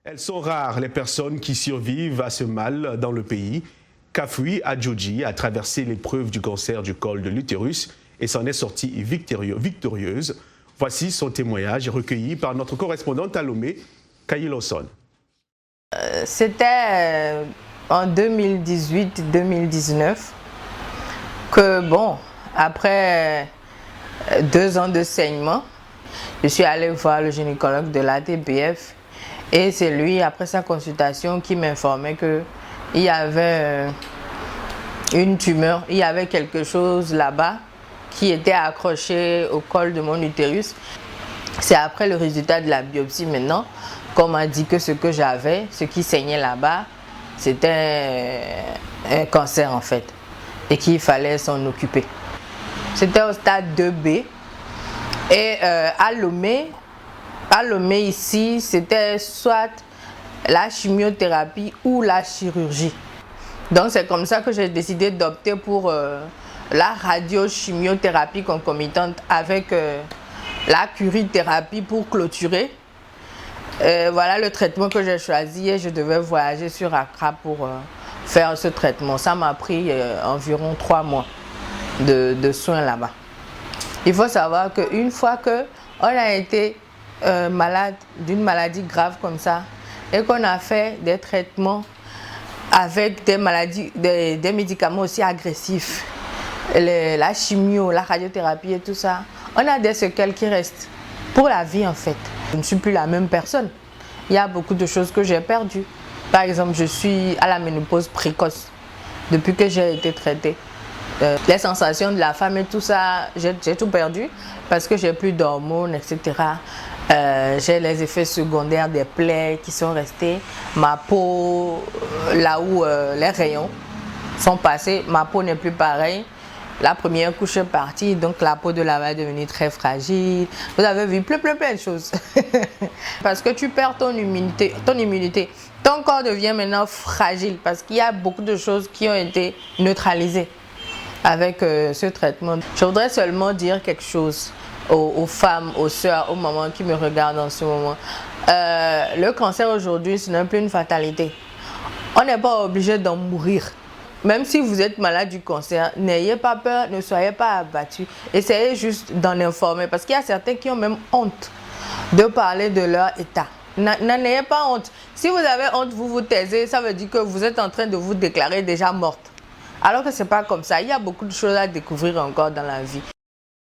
Elles sont rares les personnes qui survivent à ce mal dans le pays. Kafui Adjodji a traversé l'épreuve du cancer du col de l'utérus et s'en est sortie victorieuse. Voici son témoignage recueilli par notre correspondante à Lomé, Kayi Lawson. C'était en 2018-2019 que, après 2 ans de saignement, je suis allée voir le gynécologue de l'ATBF et c'est lui, après sa consultation, qui m'informait qu'il y avait une tumeur, il y avait quelque chose là-bas qui était accroché au col de mon utérus. C'est après le résultat de la biopsie maintenant qu'on m'a dit que ce que j'avais, ce qui saignait là-bas, c'était un cancer en fait et qu'il fallait s'en occuper. C'était au stade 2B et à Lomé ici, c'était soit la chimiothérapie ou la chirurgie. Donc c'est comme ça que j'ai décidé d'opter pour la radiochimiothérapie concomitante avec la curithérapie pour clôturer. Voilà le traitement que j'ai choisi et je devais voyager sur Accra pour faire ce traitement. Ça m'a pris environ 3 mois de soins là-bas. Il faut savoir qu'une fois qu'on a été malade d'une maladie grave comme ça et qu'on a fait des traitements avec des médicaments aussi agressifs, la chimio, la radiothérapie et tout ça, on a des séquelles qui restent pour la vie en fait. Je ne suis plus la même personne. Il y a beaucoup de choses que j'ai perdues. Par exemple, je suis à la ménopause précoce depuis que j'ai été traitée. Les sensations de la femme et tout ça, j'ai tout perdu parce que j'ai plus d'hormones, etc. J'ai les effets secondaires des plaies qui sont restés. Ma peau, là où les rayons sont passés, ma peau n'est plus pareille. La première couche est partie, donc la peau de là-bas est devenue très fragile. Vous avez vu plein de choses. Parce que tu perds ton immunité. Ton corps devient maintenant fragile parce qu'il y a beaucoup de choses qui ont été neutralisées avec ce traitement. Je voudrais seulement dire quelque chose aux femmes, aux sœurs, aux mamans qui me regardent en ce moment. Le cancer aujourd'hui, ce n'est plus une fatalité. On n'est pas obligé d'en mourir. Même si vous êtes malade du cancer, n'ayez pas peur, ne soyez pas abattus. Essayez juste d'en informer parce qu'il y a certains qui ont même honte de parler de leur état. N'ayez pas honte. Si vous avez honte, vous vous taisez, ça veut dire que vous êtes en train de vous déclarer déjà morte. Alors que ce n'est pas comme ça. Il y a beaucoup de choses à découvrir encore dans la vie.